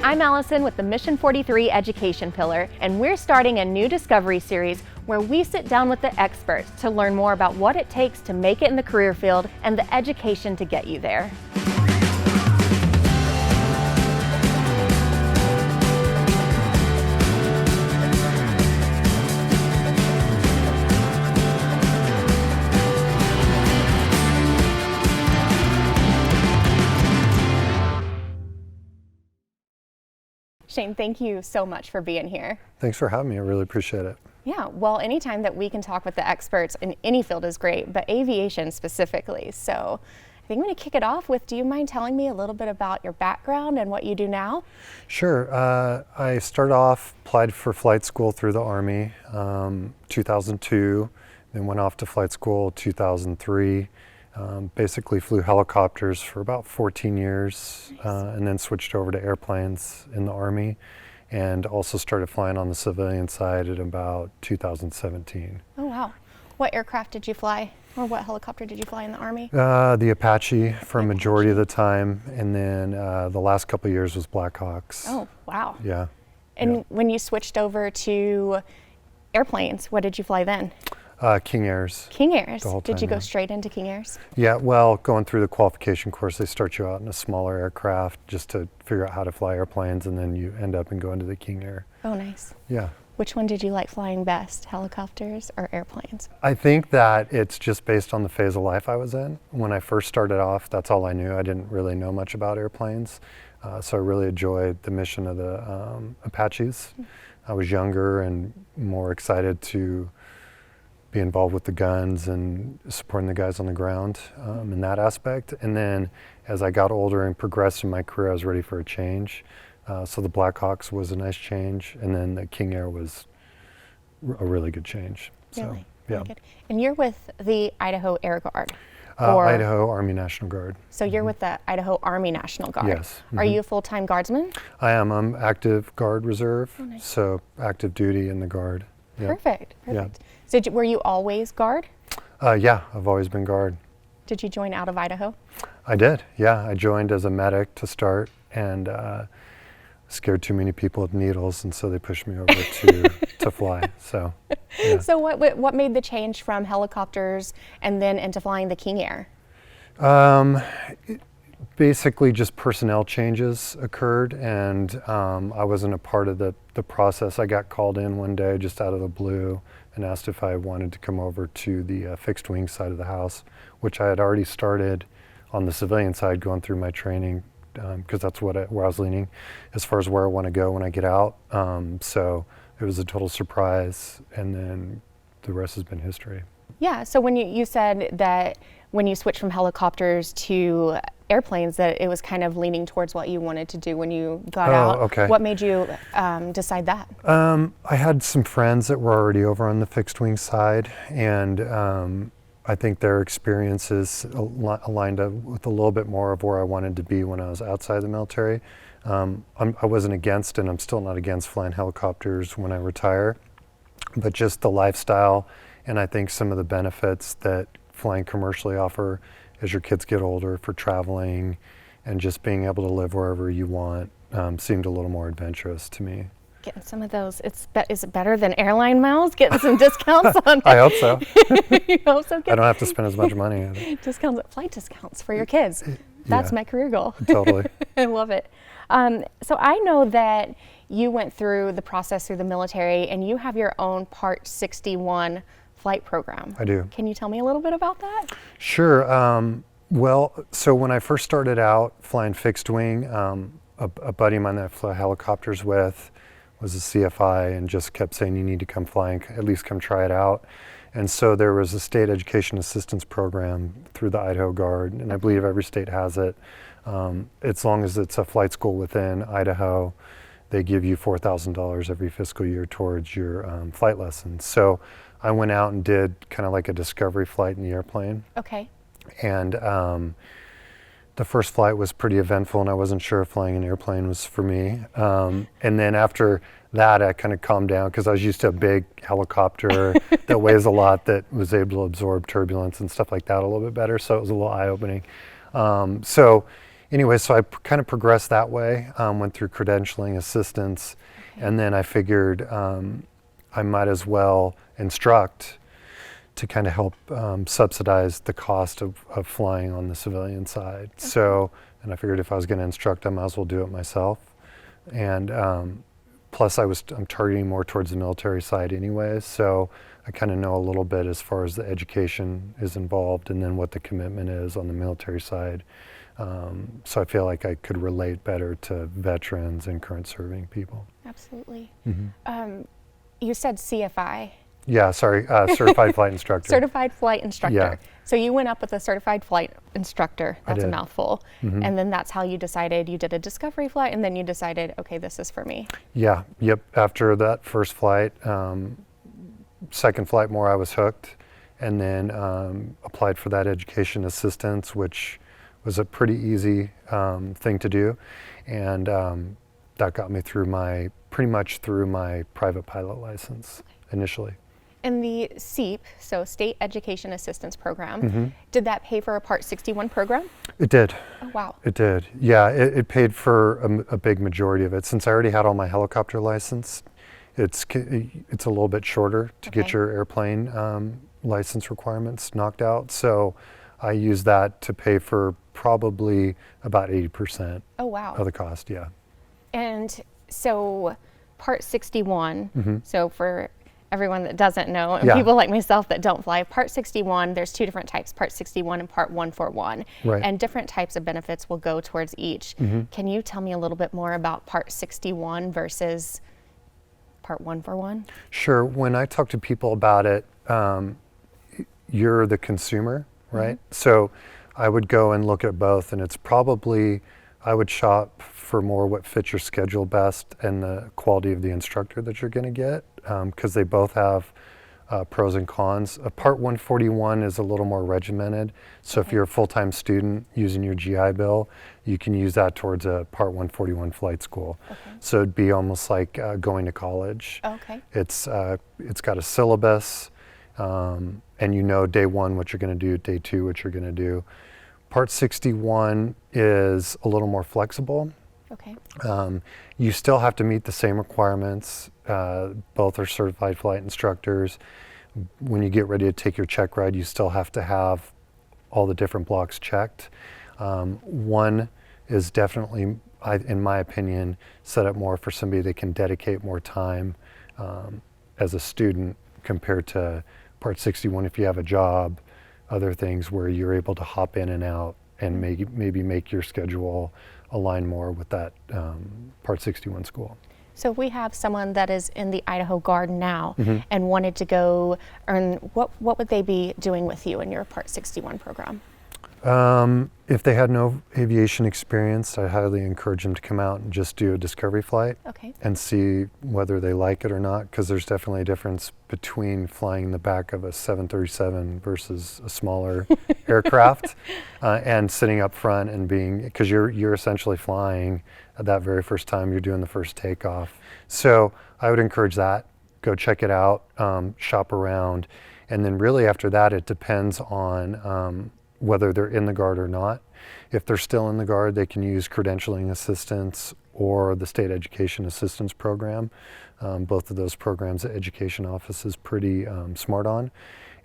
I'm Allison with the Mission 43 Education Pillar, and we're starting a new Discovery series where we sit down with the experts to learn more about what it takes to make it in the career field and the education to get you there. Shane, thank you so much for being here. Thanks for having me. I really appreciate it. Yeah, well, anytime that we can talk with the experts in any field is great, but aviation specifically. So I think I'm going to kick it off with, do you mind telling me a little bit about your background and what you do now? Sure. I started off, applied for flight school through the Army, 2002, then went off to flight school 2003. Basically flew helicopters for about 14 years, nice. And then switched over to airplanes in the Army, and also started flying on the civilian side at about 2017. Oh wow. What aircraft did you fly, or what helicopter did you fly in the Army? The Apache for a majority of the time, and then the last couple of years was Blackhawks. Oh wow. Yeah. And when you switched over to airplanes, what did you fly then? King Airs. King Airs. Did you go yeah. straight into King Airs? Yeah, well, going through the qualification course, they start you out in a smaller aircraft just to figure out how to fly airplanes, and then you end up and go into the King Air. Oh, nice. Yeah. Which one did you like flying best, helicopters or airplanes? I think that it's just based on the phase of life I was in. When I first started off, that's all I knew. I didn't really know much about airplanes, so I really enjoyed the mission of the Apaches. I was younger and more excited to be involved with the guns and supporting the guys on the ground in that aspect. And then as I got older and progressed in my career, I was ready for a change. So the Blackhawks was a nice change, and then the King Air was a really good change. Really? So, Really good. And you're with the Idaho Air Guard? Idaho Army National Guard. So you're with the Idaho Army National Guard? Yes. Are you a full-time guardsman? I am. I'm active Guard Reserve, nice. So active duty in the Guard. Yeah. Perfect. Yeah. So were you always Guard? Yeah, I've always been Guard. Did you join out of Idaho? I did, yeah. I joined as a medic to start, and scared too many people with needles, and so they pushed me over to fly. So, yeah. So what made the change from helicopters and then into flying the King Air? Basically just personnel changes occurred, and I wasn't a part of the process. I got called in one day just out of the blue and asked if I wanted to come over to the fixed wing side of the house, which I had already started on the civilian side going through my training, because that's where I was leaning as far as where I want to go when I get out. So it was a total surprise, and then the rest has been history. Yeah, so when you said that when you switched from helicopters to airplanes, that it was kind of leaning towards what you wanted to do when you got out. Okay. What made you decide that? I had some friends that were already over on the fixed wing side, and I think their experiences aligned up with a little bit more of where I wanted to be when I was outside the military. I wasn't against, and I'm still not against flying helicopters when I retire, but just the lifestyle, and I think some of the benefits that flying commercially offer as your kids get older for traveling and just being able to live wherever you want seemed a little more adventurous to me. Getting some of those, is it better than airline miles? Getting some discounts on it? I hope so. You hope so? I don't have to spend as much money. Flight discounts for your kids. That's my career goal. Totally. I love it. So I know that you went through the process through the military, and you have your own Part 61 flight program. I do. Can you tell me a little bit about that? Sure. Well, so when I first started out flying fixed wing, a buddy of mine that I flew helicopters with was a CFI and just kept saying, you need to come flying, at least come try it out. And so there was a state education assistance program through the Idaho Guard, and I believe every state has it. As long as it's a flight school within Idaho, they give you $4,000 every fiscal year towards your flight lessons. So I went out and did kind of like a discovery flight in the airplane. Okay. And the first flight was pretty eventful, and I wasn't sure if flying an airplane was for me. And then after that, I kind of calmed down because I was used to a big helicopter that weighs a lot, that was able to absorb turbulence and stuff like that a little bit better. So it was a little eye-opening. So anyway, so I kind of progressed that way, went through credentialing, assistance, and then I figured I might as well instruct to kind of help subsidize the cost of flying on the civilian side. Okay. So, and I figured if I was going to instruct, I might as well do it myself. And plus I'm targeting more towards the military side anyways, so I kind of know a little bit as far as the education is involved and then what the commitment is on the military side. So I feel like I could relate better to veterans and current serving people. Absolutely. Mm-hmm. You said CFI. Yeah, sorry, certified flight instructor. Certified flight instructor. Yeah. So you went up with a certified flight instructor. That's a mouthful. Mm-hmm. And then that's how you decided you did a discovery flight, and then you decided, okay, this is for me. Yeah, yep. After that first flight, second flight more, I was hooked, and then applied for that education assistance, which was a pretty easy thing to do, and that got me through pretty much through my private pilot license initially. And the SEAP, so State Education Assistance Program, did that pay for a Part 61 program? It did. Oh, wow. It did. Yeah, it paid for a big majority of it. Since I already had all my helicopter license, it's a little bit shorter to get your airplane license requirements knocked out. So I used that to pay for probably about 80% of the cost, yeah. And so Part 61, so for everyone that doesn't know, and people like myself that don't fly, Part 61, there's two different types, Part 61 and Part 141. Right. And different types of benefits will go towards each. Can you tell me a little bit more about Part 61 versus Part 141? Sure. When I talk to people about it, you're the consumer, right? So I would go and look at both, and it's probably, I would shop for more what fits your schedule best and the quality of the instructor that you're going to get, because they both have pros and cons. Part 141 is a little more regimented, so if you're a full-time student using your GI Bill, you can use that towards a Part 141 flight school. So it'd be almost like going to college. It's got a syllabus, and you know day one what you're going to do, day two what you're going to do. Part 61 is a little more flexible. You still have to meet the same requirements. Both are certified flight instructors. When you get ready to take your check ride, you still have to have all the different blocks checked. One is definitely, in my opinion, set up more for somebody that can dedicate more time as a student compared to Part 61 if you have a job, other things where you're able to hop in and out and maybe make your schedule align more with that Part 61 school. So if we have someone that is in the Idaho Guard now and wanted to go earn, what would they be doing with you in your Part 61 program? If they had no aviation experience, I highly encourage them to come out and just do a discovery flight and see whether they like it or not, because there's definitely a difference between flying the back of a 737 versus a smaller aircraft and sitting up front and being, because you're essentially flying that very first time you're doing the first takeoff. So I would encourage that. Go check it out, shop around, and then really after that it depends on whether they're in the Guard or not. If they're still in the Guard, they can use credentialing assistance or the State Education Assistance Program. Both of those programs the Education Office is pretty smart on,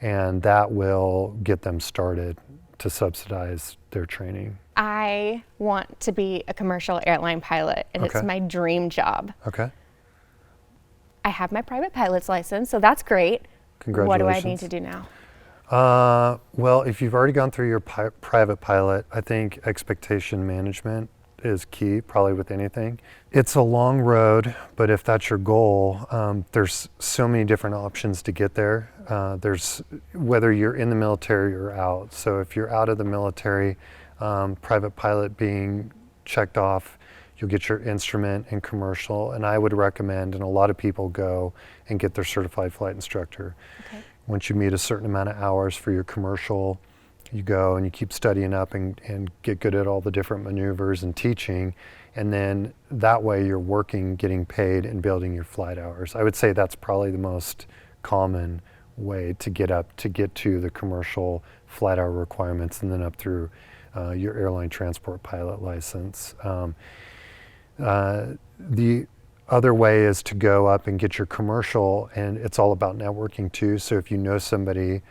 and that will get them started to subsidize their training. I want to be a commercial airline pilot, and it's my dream job. I have my private pilot's license, so that's great. Congratulations. What do I need to do now? Well, if you've already gone through your private pilot, I think expectation management is key, probably with anything. It's a long road, but if that's your goal, there's so many different options to get there. There's whether you're in the military or out. So if you're out of the military, private pilot being checked off, you'll get your instrument in commercial, and I would recommend, and a lot of people go and get their certified flight instructor. Once you meet a certain amount of hours for your commercial, you go and you keep studying up and get good at all the different maneuvers and teaching, and then that way you're working, getting paid, and building your flight hours. I would say that's probably the most common way to get to the commercial flight hour requirements, and then up through your airline transport pilot license. The other way is to go up and get your commercial, and it's all about networking too. So if you know somebody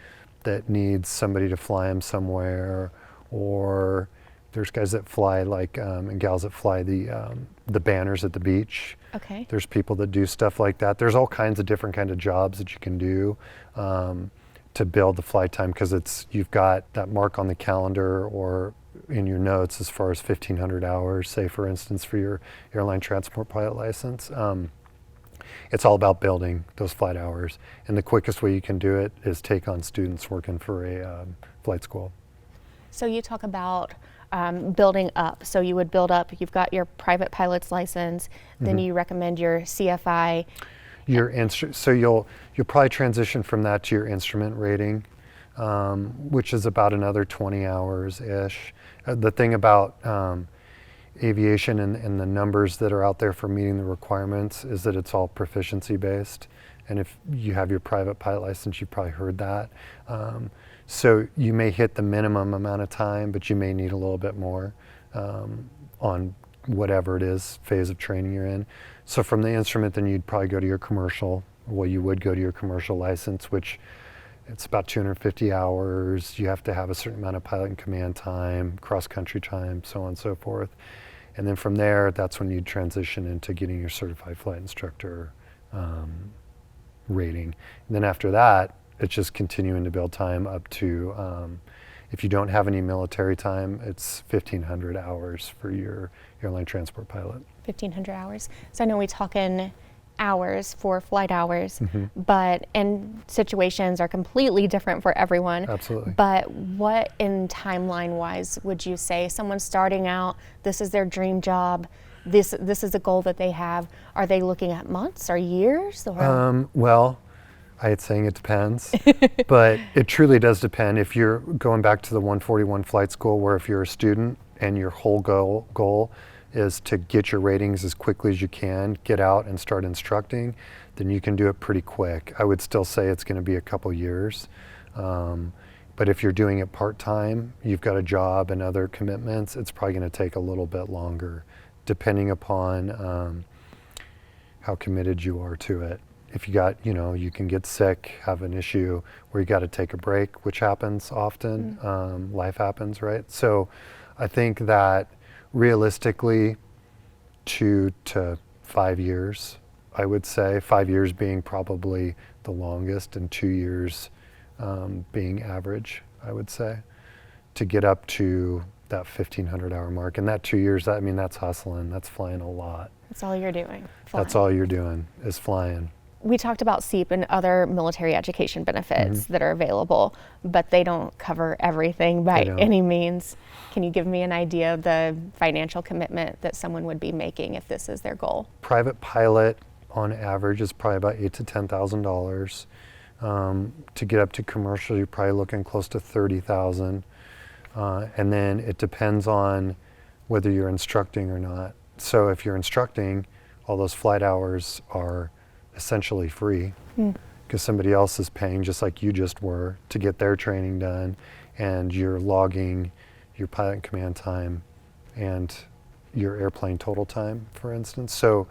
that needs somebody to fly them somewhere, or there's guys that fly like and gals that fly the banners at the beach. Okay. There's people that do stuff like that. There's all kinds of different kind of jobs that you can do to build the flight time, because you've got that mark on the calendar or in your notes as far as 1,500 hours, say for instance for your airline transport pilot license. It's all about building those flight hours, and the quickest way you can do it is take on students working for a flight school. So you talk about building up. So you would build up, you've got your private pilot's license, then you recommend your CFI. So you'll probably transition from that to your instrument rating, which is about another 20 hours-ish. The thing about aviation and the numbers that are out there for meeting the requirements is that it's all proficiency based. And if you have your private pilot license, you've probably heard that. So you may hit the minimum amount of time, but you may need a little bit more on whatever it is phase of training you're in. So from the instrument, then you'd probably go to your commercial. Well, you would go to your commercial license, which it's about 250 hours. You have to have a certain amount of pilot and command time, cross-country time, so on and so forth. And then from there, that's when you'd transition into getting your certified flight instructor rating. And then after that, it's just continuing to build time up to, if you don't have any military time, it's 1,500 hours for your airline transport pilot. 1,500 hours. So I know we talk in hours for flight hours, but and situations are completely different for everyone. Absolutely. But what in timeline wise would you say someone's starting out, this is their dream job, this is a goal that they have, are they looking at months or years? Or? Well, I'd saying it depends, but it truly does depend. If you're going back to the 141 flight school, where if you're a student and your whole goal is to get your ratings as quickly as you can, get out and start instructing, then you can do it pretty quick. I would still say it's going to be a couple years. But if you're doing it part-time, you've got a job and other commitments, it's probably going to take a little bit longer, depending upon how committed you are to it. If you got, you can get sick, have an issue where you got to take a break, which happens often. Life happens, right? So I think that realistically, 2 to 5 years, I would say. 5 years being probably the longest, and 2 years being average, I would say, to get up to that 1,500 hour mark. And that 2 years, that's hustling, that's flying a lot. That's all you're doing. Flying. That's all you're doing is flying. We talked about SEAP and other military education benefits that are available, but they don't cover everything by any means. Can you give me an idea of the financial commitment that someone would be making if this is their goal? Private pilot, on average, is probably about $8,000 to $10,000. To get up to commercial, you're probably looking close to $30,000. And then it depends on whether you're instructing or not. So if you're instructing, all those flight hours are essentially free, because somebody else is paying, just like you just were, to get their training done, and you're logging your pilot and command time and your airplane total time, for instance. So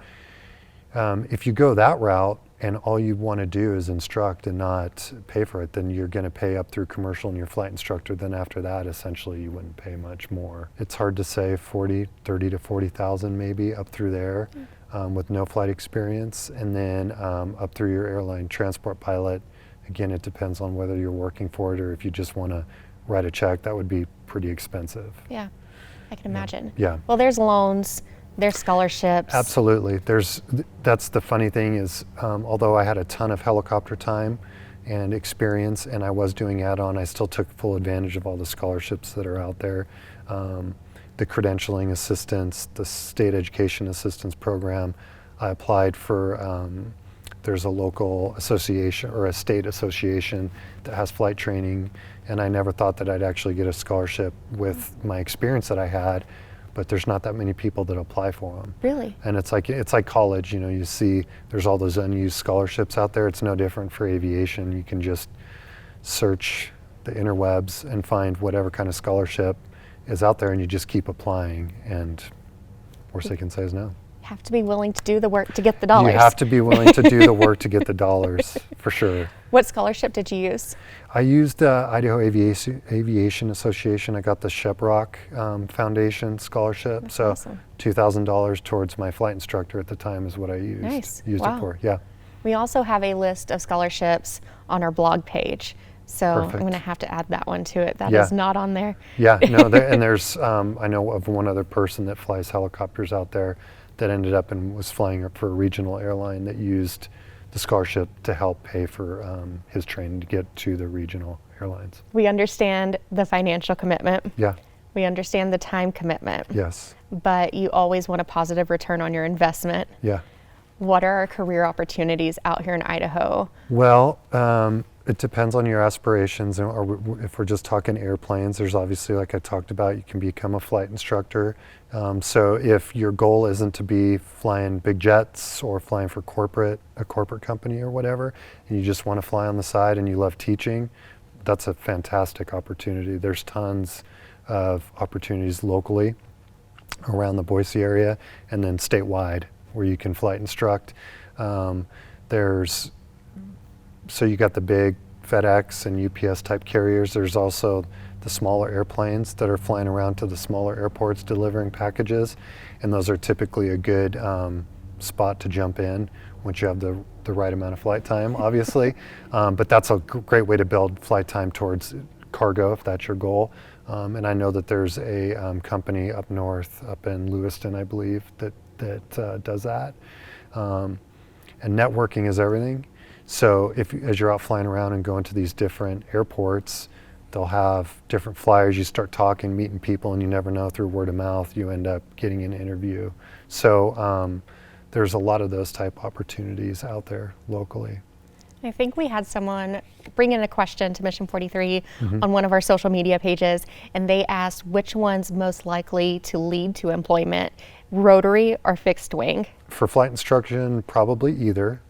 if you go that route and all you want to do is instruct and not pay for it, then you're going to pay up through commercial and your flight instructor. Then after that, essentially, you wouldn't pay much more. It's hard to say 30 to 40,000 maybe up through there. With no flight experience, and then up through your airline transport pilot. Again, it depends on whether you're working for it or if you just want to write a check. That would be pretty expensive. Yeah, I can imagine. Yeah. Well, there's loans, there's scholarships. Absolutely. That's the funny thing is, although I had a ton of helicopter time and experience, and I was doing add-on, I still took full advantage of all the scholarships that are out there. The credentialing assistance, the state education assistance program. I applied for, there's a local association or a state association that has flight training, and I never thought that I'd actually get a scholarship with my experience that I had, but there's not that many people that apply for them. Really? And it's like college, you see there's all those unused scholarships out there. It's no different for aviation. You can just search the interwebs and find whatever kind of scholarship is out there, and you just keep applying, and worst they can say is no. Have to be willing to do the work to get the dollars. You have to be willing to do the work to get the dollars, for sure. What scholarship did you use? I used Idaho Aviation Association. I got the Sheprock Foundation scholarship. That's so awesome. $2,000 towards my flight instructor at the time is what I used. Nice. Used Wow. it for. Yeah. We also have a list of scholarships on our blog page. So Perfect. I'm going to have to add that one to it. That Yeah. is not on there. Yeah. No. And there's I know of one other person that flies helicopters out there that ended up and was flying for a regional airline that used the scholarship to help pay for his training to get to the regional airlines. We understand the financial commitment. Yeah. We understand the time commitment. Yes. But you always want a positive return on your investment. Yeah. What are our career opportunities out here in Idaho? Well, it depends on your aspirations. If we're just talking airplanes, there's obviously, like I talked about, you can become a flight instructor. So if your goal isn't to be flying big jets or flying for a corporate company or whatever, and you just want to fly on the side and you love teaching, that's a fantastic opportunity. There's tons of opportunities locally around the Boise area, and then statewide where you can flight instruct. So you got the big FedEx and UPS type carriers. There's also the smaller airplanes that are flying around to the smaller airports delivering packages, and those are typically a good spot to jump in once you have the right amount of flight time, obviously. But that's a great way to build flight time towards cargo if that's your goal. And I know that there's a company up north, up in Lewiston, I believe, that does that. And networking is everything. So as you're out flying around and going to these different airports, they'll have different flyers. You start talking, meeting people, and you never know, through word of mouth, you end up getting an interview. So there's a lot of those type opportunities out there locally. I think we had someone bring in a question to Mission 43 on one of our social media pages, and they asked which one's most likely to lead to employment, rotary or fixed wing? For flight instruction, probably either.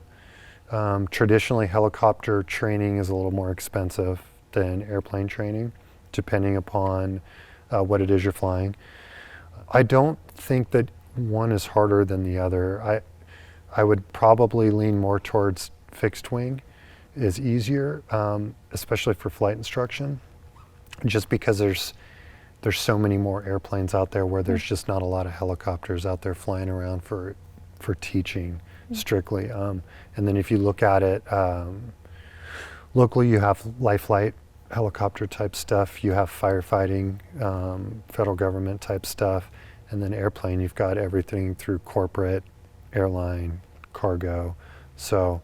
Traditionally, helicopter training is a little more expensive than airplane training, depending upon what it is you're flying. I don't think that one is harder than the other. I would probably lean more towards fixed wing is easier, especially for flight instruction, just because there's so many more airplanes out there where there's just not a lot of helicopters out there flying around for teaching strictly. And then if you look at it locally, you have life flight helicopter type stuff, you have firefighting, federal government type stuff, and then airplane, you've got everything through corporate, airline, cargo. So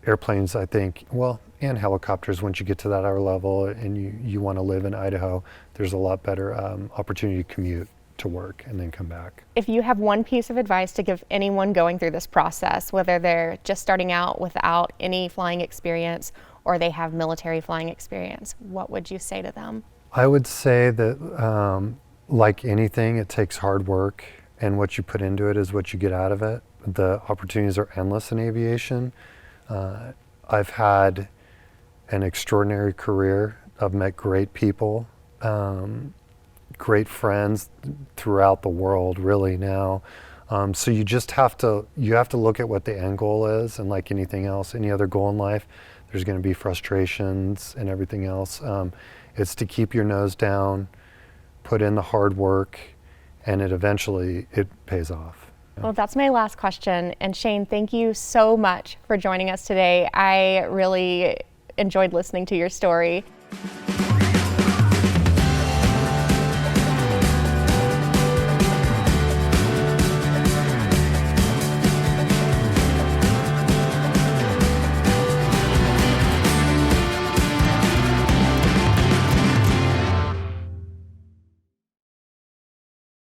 airplanes, I think, well, and helicopters, once you get to that hour level and you want to live in Idaho, there's a lot better opportunity to commute to work and then come back. If you have one piece of advice to give anyone going through this process, whether they're just starting out without any flying experience or they have military flying experience, what would you say to them? I would say that like anything, it takes hard work, and what you put into it is what you get out of it. The opportunities are endless in aviation. I've had an extraordinary career. I've met great people, great friends throughout the world, really now. So you just have to look at what the end goal is, and like anything else, any other goal in life, there's going to be frustrations and everything else. It's to keep your nose down, put in the hard work, and it eventually pays off. Well, that's my last question. And Shane, thank you so much for joining us today. I really enjoyed listening to your story.